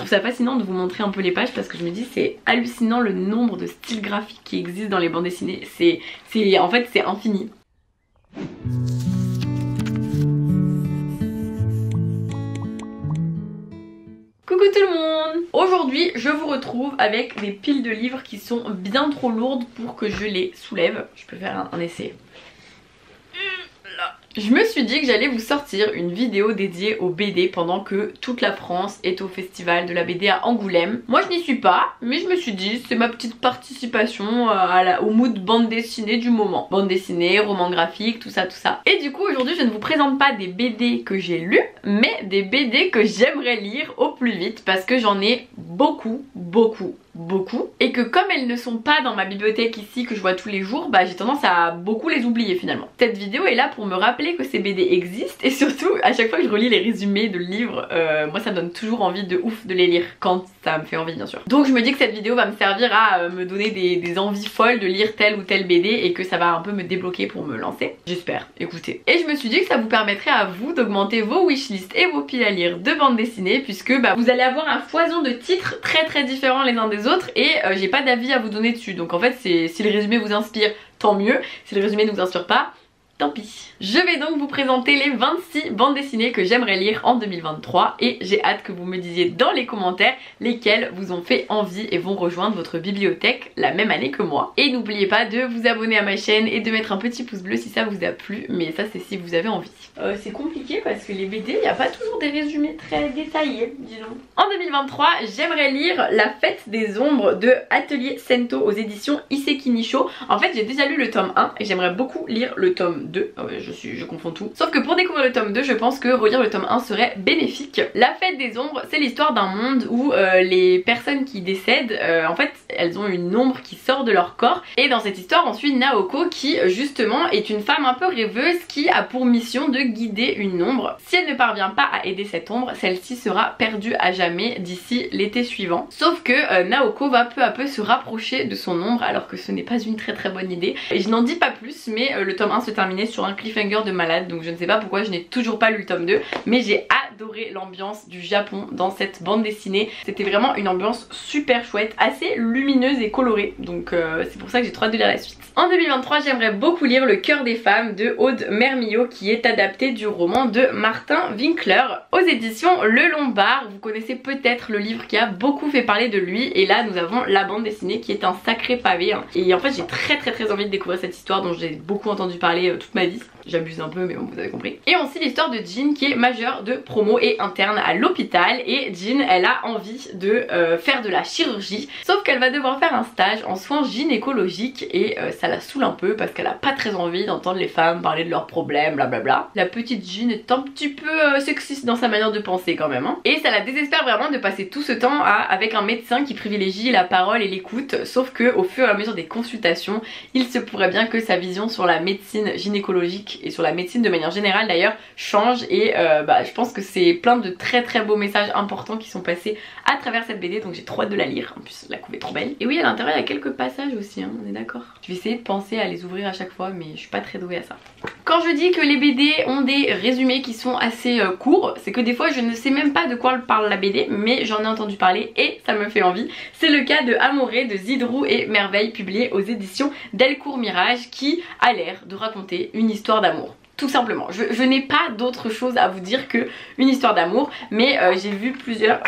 trouve ça fascinant de vous montrer un peu les pages parce que je me dis c'est hallucinant le nombre de styles graphiques qui existent dans les bandes dessinées. En fait c'est infini. Coucou tout le monde! Aujourd'hui je vous retrouve avec des piles de livres qui sont bien trop lourdes pour que je les soulève. Je peux faire un essai. Je me suis dit que j'allais vous sortir une vidéo dédiée aux BD pendant que toute la France est au festival de la BD à Angoulême. Moi je n'y suis pas, mais je me suis dit c'est ma petite participation au mood bande dessinée du moment. Bande dessinée, roman graphique, tout ça tout ça. Et du coup aujourd'hui je ne vous présente pas des BD que j'ai lues, mais des BD que j'aimerais lire au plus vite parce que j'en ai beaucoup et que comme elles ne sont pas dans ma bibliothèque ici que je vois tous les jours, bah j'ai tendance à beaucoup les oublier finalement. Cette vidéo est là pour me rappeler que ces BD existent et surtout à chaque fois que je relis les résumés de livres, moi ça me donne toujours envie de ouf de les lire quand ça me fait envie bien sûr. Donc je me dis que cette vidéo va me servir à me donner des envies folles de lire telle ou telle BD et que ça va un peu me débloquer pour me lancer. J'espère, écoutez. Et je me suis dit que ça vous permettrait à vous d'augmenter vos wishlists et vos piles à lire de bande dessinée puisque bah, vous allez avoir un foison de titres très différents les uns des autres et j'ai pas d'avis à vous donner dessus. Donc en fait si le résumé vous inspire, tant mieux. Si le résumé ne vous inspire pas, tant pis. Je vais donc vous présenter les 26 bandes dessinées que j'aimerais lire en 2023 et j'ai hâte que vous me disiez dans les commentaires lesquelles vous ont fait envie et vont rejoindre votre bibliothèque la même année que moi. Et n'oubliez pas de vous abonner à ma chaîne et de mettre un petit pouce bleu si ça vous a plu, mais ça c'est si vous avez envie. C'est compliqué parce que les BD, il n'y a pas toujours des résumés très détaillés, disons. En 2023, j'aimerais lire La Fête des Ombres de Atelier Sento aux éditions Iseki Nisho. En fait, j'ai déjà lu le tome 1 et j'aimerais beaucoup lire le tome 2. Je confonds tout. Sauf que pour découvrir le tome 2, je pense que relire le tome 1 serait bénéfique. La Fête des Ombres, c'est l'histoire d'un monde où les personnes qui décèdent, en fait, elles ont une ombre qui sort de leur corps. Et dans cette histoire, on suit Naoko qui, justement, est une femme un peu rêveuse qui a pour mission de guider une ombre. Si elle ne parvient pas à aider cette ombre, celle-ci sera perdue à jamais d'ici l'été suivant. Sauf que Naoko va peu à peu se rapprocher de son ombre alors que ce n'est pas une très bonne idée. Et je n'en dis pas plus, mais le tome 1 se terminait sur un cliffhanger de malade, donc je ne sais pas pourquoi je n'ai toujours pas lu le tome 2, mais j'ai adoré l'ambiance du Japon dans cette bande dessinée. C'était vraiment une ambiance super chouette, assez lumineuse et colorée, donc c'est pour ça que j'ai trop hâte de lire la suite. En 2023, j'aimerais beaucoup lire Le Cœur des Femmes de Aude Mermillot qui est adapté du roman de Martin Winkler aux éditions Le Lombard. Vous connaissez peut-être le livre qui a beaucoup fait parler de lui et là nous avons la bande dessinée qui est un sacré pavé hein. Et en fait j'ai très envie de découvrir cette histoire dont j'ai beaucoup entendu parler toute ma vie. J'abuse un peu mais bon vous avez compris. Et aussi l'histoire de Jean qui est majeure de promo et interne à l'hôpital et Jean elle a envie de faire de la chirurgie sauf qu'elle va devoir faire un stage en soins gynécologiques et ça la saoule un peu parce qu'elle a pas très envie d'entendre les femmes parler de leurs problèmes blablabla. La petite Jean est un petit peu sexiste dans sa manière de penser quand même hein. Et ça la désespère vraiment de passer tout ce temps avec un médecin qui privilégie la parole et l'écoute sauf que au fur et à mesure des consultations il se pourrait bien que sa vision sur la médecine gynécologique et sur la médecine de manière générale d'ailleurs change et je pense que c'est plein de très beaux messages importants qui sont passés à travers cette BD donc j'ai trop hâte de la lire. En plus la couve est trop belle et oui à l'intérieur il y a quelques passages aussi hein, on est d'accord. Je vais essayer de penser à les ouvrir à chaque fois mais je suis pas très douée à ça. Quand je dis que les BD ont des résumés qui sont assez courts, c'est que des fois je ne sais même pas de quoi parle la BD mais j'en ai entendu parler et ça me fait envie. C'est le cas de Amoré de Zidrou et Merveille publié aux éditions Delcourt Mirage qui a l'air de raconter une histoire d'amour. Tout simplement, je n'ai pas d'autre chose à vous dire que une histoire d'amour mais j'ai vu plusieurs...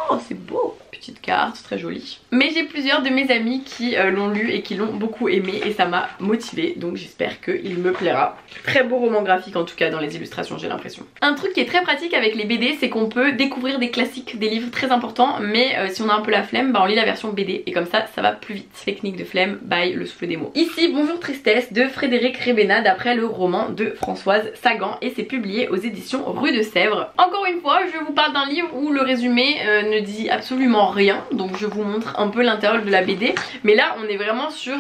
Oh c'est beau! Petite carte, très jolie. Mais j'ai plusieurs de mes amis qui l'ont lu et qui l'ont beaucoup aimé et ça m'a motivée donc j'espère qu'il me plaira. Très beau roman graphique en tout cas dans les illustrations j'ai l'impression. Un truc qui est très pratique avec les BD c'est qu'on peut découvrir des classiques, des livres très importants mais si on a un peu la flemme bah on lit la version BD et comme ça va plus vite. Technique de flemme by Le Souffle des Mots. Ici Bonjour Tristesse de Frédéric Rebena d'après le roman de Françoise Sagan et c'est publié aux éditions Rue de Sèvres. Encore une fois je vous parle d'un livre où le résumé ne dit absolument rien rien, donc je vous montre un peu l'intérieur de la BD. Mais là on est vraiment sur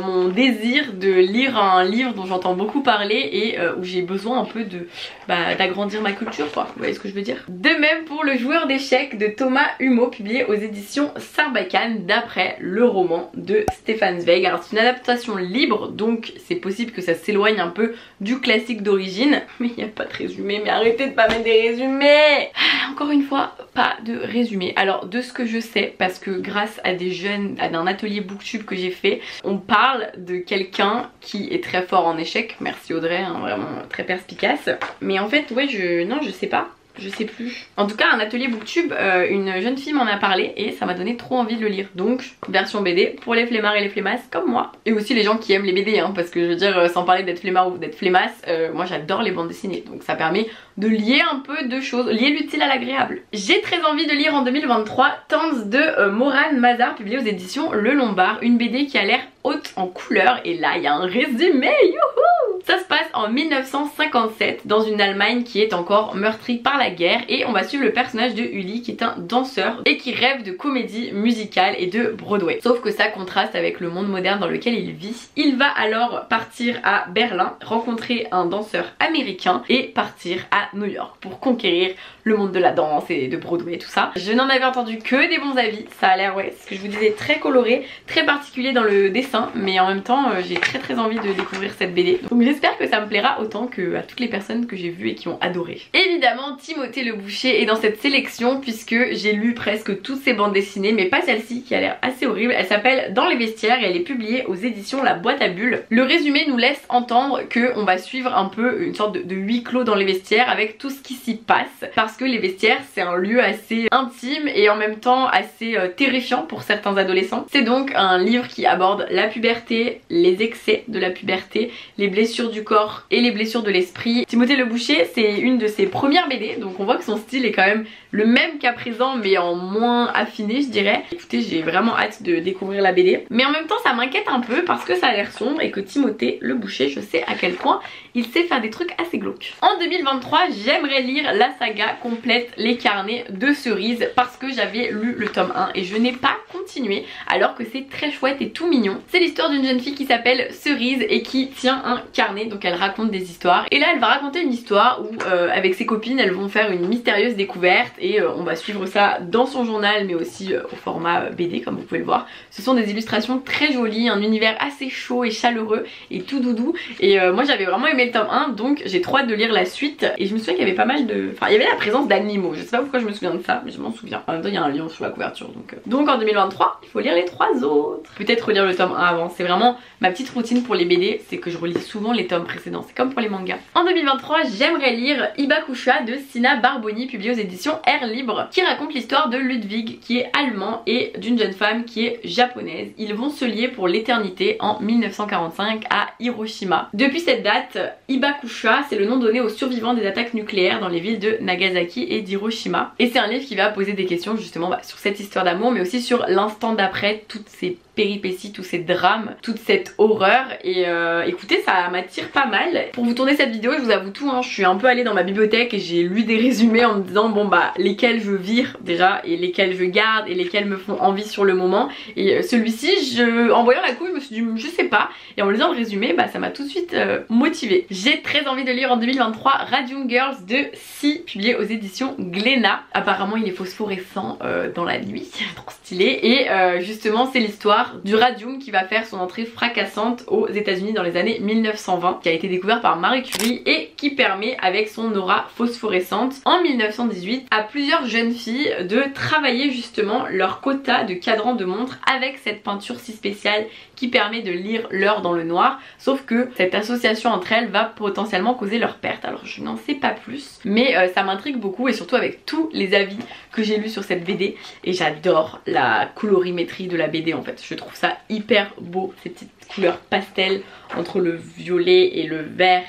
mon désir de lire un livre dont j'entends beaucoup parler et où j'ai besoin un peu de d'agrandir ma culture quoi, vous voyez ce que je veux dire. De même pour Le Joueur d'échecs de Thomas Humeau, publié aux éditions Sarbacane d'après le roman de Stefan Zweig. Alors c'est une adaptation libre, donc c'est possible que ça s'éloigne un peu du classique d'origine. Mais il n'y a pas de résumé, mais arrêtez de pas mettre des résumés. Encore une fois, pas de résumé. Alors de ce que je sais, parce que grâce à des jeunes, à un atelier booktube que j'ai fait, on parle de quelqu'un qui est très fort en échecs. Merci Audrey, hein, vraiment très perspicace. Mais en fait, ouais, je sais pas. Je sais plus. En tout cas, un atelier booktube, une jeune fille m'en a parlé et ça m'a donné trop envie de le lire. Donc, version BD pour les flemmards et les flemmasses comme moi. Et aussi les gens qui aiment les BD, hein, parce que je veux dire, sans parler d'être flemmard ou d'être flemmasse, moi j'adore les bandes dessinées. Donc ça permet de lier un peu de choses, lier l'utile à l'agréable. J'ai très envie de lire en 2023 Tanz de Moran Mazar, publié aux éditions Le Lombard. Une BD qui a l'air haute en couleurs et là il y a un résumé, youhou! Ça se passe en 1957 dans une Allemagne qui est encore meurtrie par la guerre et on va suivre le personnage de Uli qui est un danseur et qui rêve de comédie musicale et de Broadway. Sauf que ça contraste avec le monde moderne dans lequel il vit. Il va alors partir à Berlin, rencontrer un danseur américain et partir à New York pour conquérir le monde de la danse et de Broadway et tout ça. Je n'en avais entendu que des bons avis, ça a l'air, ouais, ce que je vous disais, très coloré, très particulier dans le dessin, mais en même temps j'ai très envie de découvrir cette BD. Donc j'espère que ça me plaira autant que à toutes les personnes que j'ai vues et qui ont adoré. Évidemment Timothée Le Boucher est dans cette sélection puisque j'ai lu presque toutes ses bandes dessinées, mais pas celle-ci qui a l'air assez horrible. Elle s'appelle Dans les vestiaires et elle est publiée aux éditions La Boîte à Bulles. Le résumé nous laisse entendre qu'on va suivre un peu une sorte de huis clos dans les vestiaires avec tout ce qui s'y passe, parce que les vestiaires c'est un lieu assez intime et en même temps assez terrifiant pour certains adolescents. C'est donc un livre qui aborde la puberté, les excès de la puberté, les blessures du corps et les blessures de l'esprit. Timothée Le Boucher c'est une de ses premières BD, donc on voit que son style est quand même le même qu'à présent mais en moins affiné je dirais. Écoutez, j'ai vraiment hâte de découvrir la BD, mais en même temps ça m'inquiète un peu parce que ça a l'air sombre et que Timothée Le Boucher, je sais à quel point il sait faire des trucs assez glauques. En 2023 j'aimerais lire la saga complète Les Carnets de Cerise parce que j'avais lu le tome 1 et je n'ai pas continué alors que c'est très chouette et tout mignon. C'est l'histoire d'une jeune fille qui s'appelle Cerise et qui tient un carnet, donc elle raconte des histoires et là elle va raconter une histoire où avec ses copines elles vont faire une mystérieuse découverte et on va suivre ça dans son journal mais aussi au format BD comme vous pouvez le voir. Ce sont des illustrations très jolies, un univers assez chaud et chaleureux et tout doudou et moi j'avais vraiment aimé le tome 1 donc j'ai trop hâte de lire la suite et je me souviens qu'il y avait pas mal de... Enfin il y avait la présence d'animaux, je sais pas pourquoi je me souviens de ça mais je m'en souviens. En même temps il y a un lion sur la couverture donc en 2023 il faut lire les 3 autres. Peut-être relire le tome 1 avant, c'est vraiment ma petite routine pour les BD, c'est que je relis souvent les tomes précédents, c'est comme pour les mangas. En 2023 j'aimerais lire Ibakusha de Sina Barboni, publié aux éditions Air Libre, qui raconte l'histoire de Ludwig qui est allemand et d'une jeune femme qui est japonaise. Ils vont se lier pour l'éternité en 1945 à Hiroshima. Depuis cette date, Ibakusha c'est le nom donné aux survivants des attaques nucléaires dans les villes de Nagasaki et d'Hiroshima. Et c'est un livre qui va poser des questions justement sur cette histoire d'amour mais aussi sur l'instant d'après, toutes ces péripéties, tous ces drames, toute cette horreur et écoutez ça m'attire pas mal. Pour vous tourner cette vidéo je vous avoue tout hein, je suis un peu allée dans ma bibliothèque et j'ai lu des résumés en me disant bon bah lesquels je vire déjà et lesquels je garde et lesquels me font envie sur le moment et celui-ci en voyant la couve je me suis dit je sais pas et en lisant le résumé bah ça m'a tout de suite motivée. J'ai très envie de lire en 2023 Radium Girls de Si, publié aux éditions Glénat. Apparemment il est phosphorescent dans la nuit, trop stylé et justement c'est l'histoire du radium qui va faire son entrée fracassante aux États-Unis dans les années 1920, qui a été découvert par Marie Curie et qui permet avec son aura phosphorescente en 1918 à plusieurs jeunes filles de travailler justement leur quota de cadrans de montre avec cette peinture si spéciale qui permet de lire l'heure dans le noir, sauf que cette association entre elles va potentiellement causer leur perte. Alors je n'en sais pas plus mais ça m'intrigue beaucoup et surtout avec tous les avis que j'ai lus sur cette BD et j'adore la colorimétrie de la BD en fait. Je trouve ça hyper beau, ces petites couleurs pastel entre le violet et le vert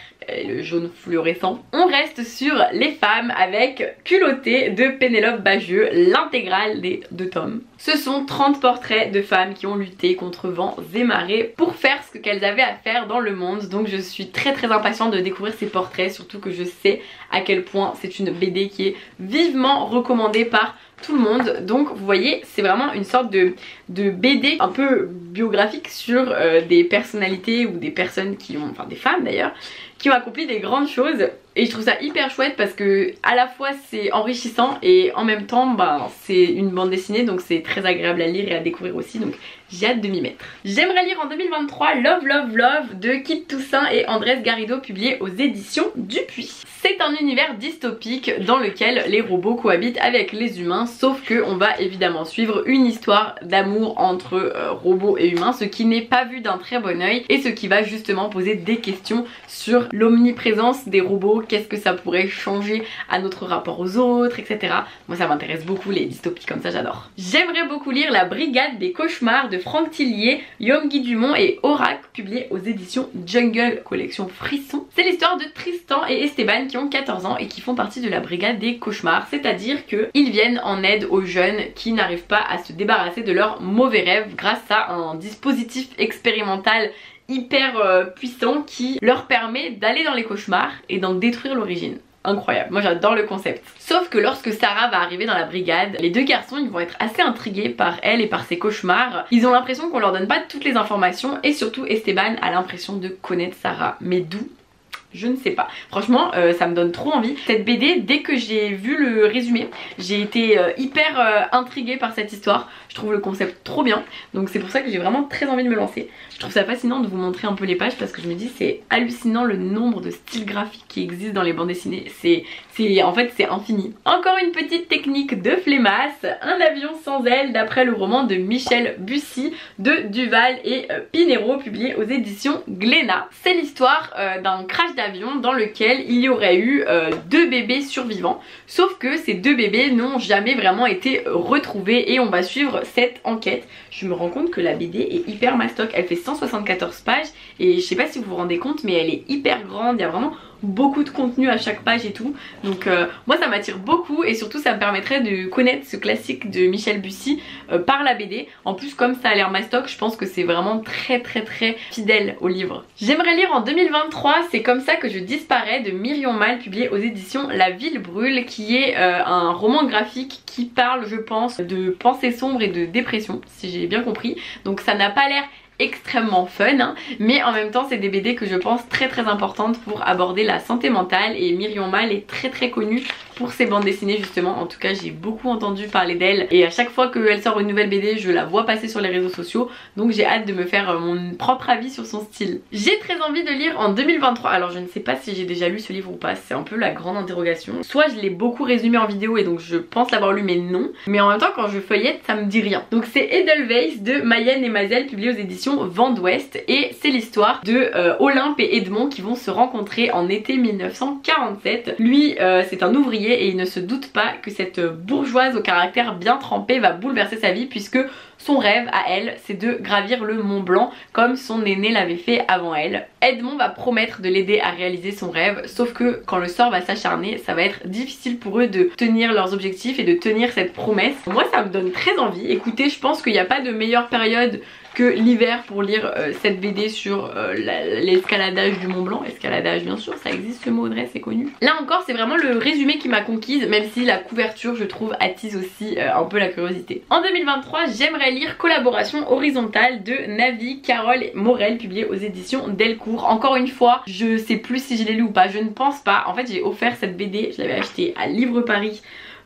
le jaune fluorescent. On reste sur les femmes avec Culottée de Pénélope Bagieux, l'intégrale des 2 tomes. Ce sont 30 portraits de femmes qui ont lutté contre vents et marées pour faire ce qu'elles avaient à faire dans le monde. Donc je suis très impatiente de découvrir ces portraits, surtout que je sais à quel point c'est une BD qui est vivement recommandée par tout le monde. Donc vous voyez, c'est vraiment une sorte de BD un peu biographique sur des personnalités ou des personnes qui ont, enfin des femmes d'ailleurs, qui ont accompli des grandes choses. Et je trouve ça hyper chouette parce que à la fois c'est enrichissant et en même temps c'est une bande dessinée, donc c'est très agréable à lire et à découvrir aussi, donc j'ai hâte de m'y mettre. J'aimerais lire en 2023 Love Love Love de Kit Toussaint et Andrés Garrido, publié aux éditions Dupuis. C'est un univers dystopique dans lequel les robots cohabitent avec les humains, sauf que on va évidemment suivre une histoire d'amour entre robots et humains, ce qui n'est pas vu d'un très bon oeil et ce qui va justement poser des questions sur l'omniprésence des robots, qu'est-ce que ça pourrait changer à notre rapport aux autres, etc. Moi ça m'intéresse beaucoup les dystopies comme ça, j'adore. J'aimerais beaucoup lire La Brigade des Cauchemars de Franck Tillier, Guillaume-Guy Dumont et Orac, publié aux éditions Jungle, collection Frisson. C'est l'histoire de Tristan et Esteban qui ont 14 ans et qui font partie de la Brigade des Cauchemars, c'est-à-dire qu'ils viennent en aide aux jeunes qui n'arrivent pas à se débarrasser de leurs mauvais rêves grâce à un dispositif expérimental hyper puissant qui leur permet d'aller dans les cauchemars et d'en détruire l'origine. Incroyable, moi j'adore le concept. Sauf que lorsque Sarah va arriver dans la brigade, les 2 garçons ils vont être assez intrigués par elle et par ses cauchemars. Ils ont l'impression qu'on leur donne pas toutes les informations et surtout Esteban a l'impression de connaître Sarah. Mais d'où ? Je ne sais pas. Franchement, ça me donne trop envie. Cette BD, dès que j'ai vu le résumé, j'ai été hyper intriguée par cette histoire. Je trouve le concept trop bien. Donc c'est pour ça que j'ai vraiment très envie de me lancer. Je trouve ça fascinant de vous montrer un peu les pages parce que je me dis c'est hallucinant le nombre de styles graphiques qui existent dans les bandes dessinées. En fait c'est infini. Encore une petite technique de flemmasse, Un avion sans ailes d'après le roman de Michel Bussy de Duval et Pinero, publié aux éditions Glénat. C'est l'histoire d'un crash d'avion dans lequel il y aurait eu 2 bébés survivants, sauf que ces 2 bébés n'ont jamais vraiment été retrouvés et on va suivre cette enquête. Je me rends compte que la BD est hyper mastoc, elle fait 174 pages et je sais pas si vous vous rendez compte mais elle est hyper grande, il y a vraiment beaucoup de contenu à chaque page et tout, donc moi ça m'attire beaucoup et surtout ça me permettrait de connaître ce classique de Michel Bussy par la BD. En plus comme ça a l'air mastoc, je pense que c'est vraiment très fidèle au livre. J'aimerais lire en 2023 C'est comme ça que je disparais de Myrion Mal, publié aux éditions La Ville Brûle, qui est un roman graphique qui parle je pense de pensées sombres et de dépression si j'ai bien compris, donc ça n'a pas l'air extrêmement fun hein, mais en même temps c'est des BD que je pense très importantes pour aborder la santé mentale et Myrion Mal est très connue pour ses bandes dessinées justement. En tout cas j'ai beaucoup entendu parler d'elle et à chaque fois qu'elle sort une nouvelle BD je la vois passer sur les réseaux sociaux, donc j'ai hâte de me faire mon propre avis sur son style. J'ai très envie de lire en 2023, alors je ne sais pas si j'ai déjà lu ce livre ou pas, c'est un peu la grande interrogation. Soit je l'ai beaucoup résumé en vidéo et donc je pense l'avoir lu mais non, mais en même temps quand je feuillette ça me dit rien. Donc c'est Edelweiss de Mayenne et Mazel, publié aux éditions Vent d'Ouest et c'est l'histoire de Olympe et Edmond qui vont se rencontrer en été 1947. Lui c'est un ouvrier et il ne se doute pas que cette bourgeoise au caractère bien trempé va bouleverser sa vie puisque son rêve à elle c'est de gravir le Mont Blanc comme son aîné l'avait fait avant elle. Edmond va promettre de l'aider à réaliser son rêve, sauf que quand le sort va s'acharner ça va être difficile pour eux de tenir leurs objectifs et de tenir cette promesse. Moi ça me donne très envie. Écoutez, je pense qu'il n'y a pas de meilleure période que l'hiver pour lire cette BD sur l'escaladage du Mont Blanc. Escaladage bien sûr, ça existe ce mot Audrey, c'est connu. Là encore c'est vraiment le résumé qui m'a conquise, même si la couverture je trouve attise aussi un peu la curiosité. En 2023 j'aimerais lire Collaboration horizontale de Navi, Carole et Morel, publié aux éditions Delcourt. Encore une fois je sais plus si je l'ai lu ou pas, je ne pense pas. En fait j'ai offert cette BD, je l'avais achetée à Livre Paris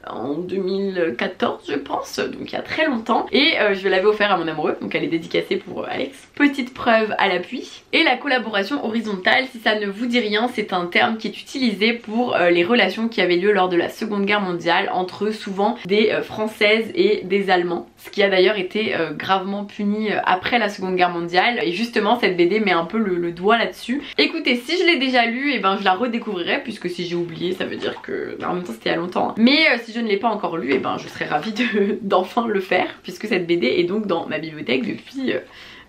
en 2014 je pense, donc il y a très longtemps, et je l'avais offert à mon amoureux, donc elle est dédicacée pour Alex. Petite preuve à l'appui. Et la collaboration horizontale, si ça ne vous dit rien, c'est un terme qui est utilisé pour les relations qui avaient lieu lors de la Seconde Guerre mondiale entre souvent des Françaises et des Allemands, ce qui a d'ailleurs été gravement puni après la Seconde Guerre mondiale, et justement cette BD met un peu le doigt là-dessus. Écoutez, si je l'ai déjà lu, et ben je la redécouvrirai, puisque si j'ai oublié ça veut dire que en même temps c'était il y a longtemps hein. Mais si je ne l'ai pas encore lu, et ben je serais ravie d'enfin le faire, puisque cette BD est donc dans ma bibliothèque depuis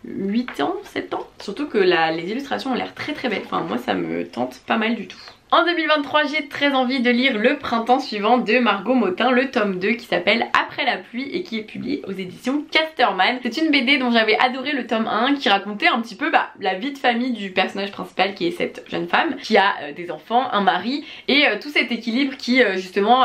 8 ans, 7 ans. Surtout que les illustrations ont l'air très très belles, enfin moi ça me tente pas mal du tout. En 2023, j'ai très envie de lire Le printemps suivant de Margot Motin, le tome 2 qui s'appelle Après la pluie et qui est publié aux éditions Casterman. C'est une BD dont j'avais adoré le tome 1 qui racontait un petit peu la vie de famille du personnage principal qui est cette jeune femme qui a des enfants, un mari et tout cet équilibre qui justement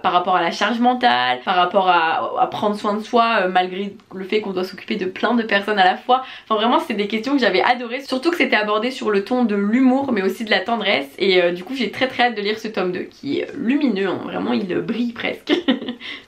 par rapport à la charge mentale, par rapport à prendre soin de soi malgré le fait qu'on doit s'occuper de plein de personnes à la fois. Enfin vraiment c'est des questions que j'avais adorées, surtout que c'était abordé sur le ton de l'humour mais aussi de la tendresse et du coup j'ai très hâte de lire ce tome 2 qui est lumineux, hein, vraiment il brille presque.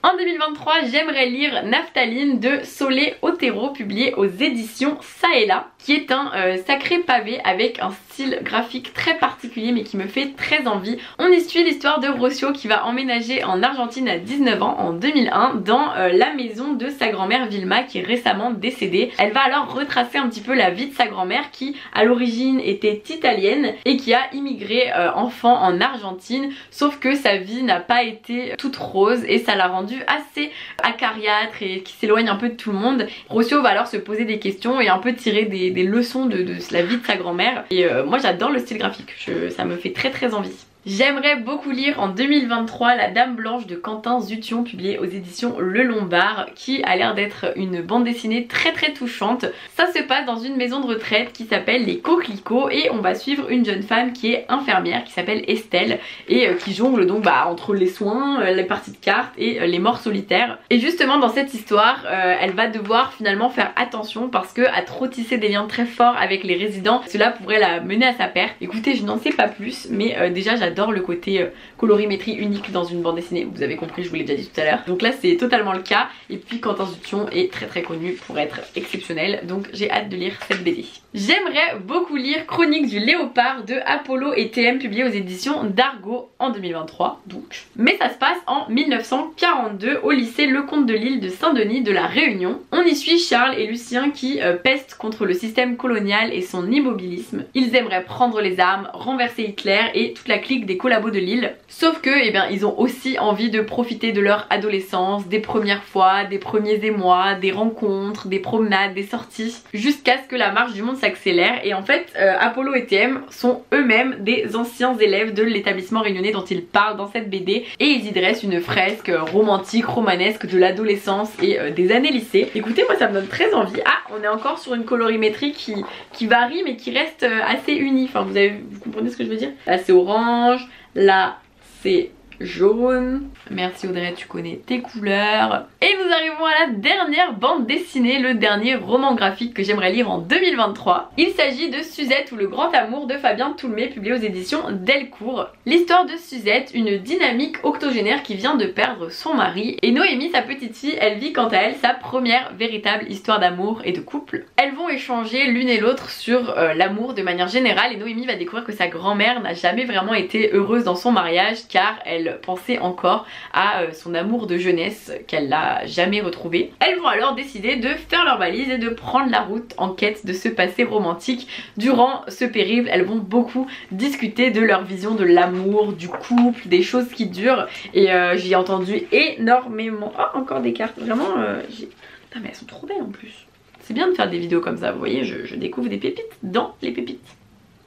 En 2023 j'aimerais lire Naphtaline de Solé Otero publié aux éditions Ça et Là qui est un sacré pavé avec un style graphique très particulier mais qui me fait très envie. On y suit l'histoire de Rocio qui va emménager en Argentine à 19 ans en 2001 dans la maison de sa grand-mère Vilma qui est récemment décédée. Elle va alors retracer un petit peu la vie de sa grand-mère qui à l'origine était italienne et qui a immigré enfant en Argentine, sauf que sa vie n'a pas été toute rose et ça l'a rendu assez acariâtre et qui s'éloigne un peu de tout le monde. Rocio va alors se poser des questions et un peu tirer des leçons de la vie de sa grand-mère et moi j'adore le style graphique, ça me fait très envie. J'aimerais beaucoup lire en 2023 La Dame Blanche de Quentin Zution publiée aux éditions Le Lombard qui a l'air d'être une bande dessinée très touchante. Ça se passe dans une maison de retraite qui s'appelle Les Coquelicots et on va suivre une jeune femme qui est infirmière qui s'appelle Estelle et qui jongle donc entre les soins, les parties de cartes et les morts solitaires. Et justement dans cette histoire elle va devoir finalement faire attention parce que à trop tisser des liens très forts avec les résidents cela pourrait la mener à sa perte. Écoutez je n'en sais pas plus mais déjà j'adore le côté colorimétrie unique dans une bande dessinée, vous avez compris, je vous l'ai déjà dit tout à l'heure. Donc là c'est totalement le cas et puis Quentin Zution est très connu pour être exceptionnel donc j'ai hâte de lire cette BD. J'aimerais beaucoup lire Chronique du Léopard de Apollo et TM publié aux éditions d'Argo en 2023 donc. Mais ça se passe en 1942 au lycée Lecomte de Lille de Saint-Denis de la Réunion. On y suit Charles et Lucien qui pestent contre le système colonial et son immobilisme. Ils aimeraient prendre les armes, renverser Hitler et toute la clique des collabos de Lille. Sauf que ils ont aussi envie de profiter de leur adolescence, des premières fois, des premiers émois, des rencontres, des promenades, des sorties, jusqu'à ce que la marche du monde s'accélère. Et en fait Apollo et TM sont eux-mêmes des anciens élèves de l'établissement réunionnais dont ils parlent dans cette BD et ils y dressent une fresque romantique, romanesque de l'adolescence et des années lycée. Écoutez moi ça me donne très envie. Ah on est encore sur une colorimétrie qui varie mais qui reste assez unie, enfin vous comprenez ce que je veux dire? Là c'est orange, là c'est jaune. Merci Audrey, tu connais tes couleurs. Et nous arrivons à la dernière bande dessinée, le dernier roman graphique que j'aimerais lire en 2023. Il s'agit de Suzette ou le grand amour de Fabien Toulmé, publié aux éditions Delcourt. L'histoire de Suzette, une dynamique octogénaire qui vient de perdre son mari. Et Noémie, sa petite fille, elle vit quant à elle sa première véritable histoire d'amour et de couple. Elles vont échanger l'une et l'autre sur l'amour de manière générale et Noémie va découvrir que sa grand-mère n'a jamais vraiment été heureuse dans son mariage car elle pensait encore à son amour de jeunesse qu'elle n'a jamais retrouvé. Elles vont alors décider de faire leur valise et de prendre la route en quête de ce passé romantique. Durant ce périple, elles vont beaucoup discuter de leur vision de l'amour, du couple, des choses qui durent et j'ai entendu énormément... Oh encore des cartes, vraiment putain mais elles sont trop belles en plus. C'est bien de faire des vidéos comme ça, vous voyez, je découvre des pépites dans les pépites.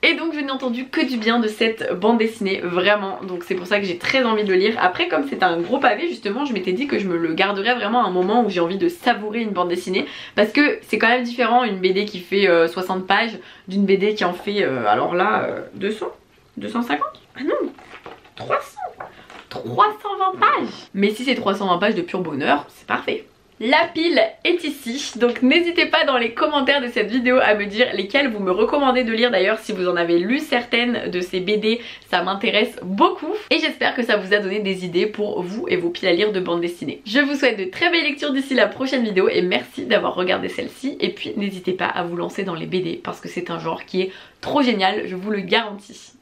Et donc je n'ai entendu que du bien de cette bande dessinée, vraiment, donc c'est pour ça que j'ai très envie de le lire. Après comme c'est un gros pavé justement, je m'étais dit que je me le garderais vraiment à un moment où j'ai envie de savourer une bande dessinée. Parce que c'est quand même différent une BD qui fait 60 pages d'une BD qui en fait, alors là, 200 250. Ah non, 300 320 pages. Mais si c'est 320 pages de pur bonheur, c'est parfait. La pile est ici, donc n'hésitez pas dans les commentaires de cette vidéo à me dire lesquelles vous me recommandez de lire. D'ailleurs si vous en avez lu certaines de ces BD, ça m'intéresse beaucoup. Et j'espère que ça vous a donné des idées pour vous et vos piles à lire de bande dessinée. Je vous souhaite de très belles lectures d'ici la prochaine vidéo et merci d'avoir regardé celle-ci. Et puis n'hésitez pas à vous lancer dans les BD parce que c'est un genre qui est trop génial, je vous le garantis.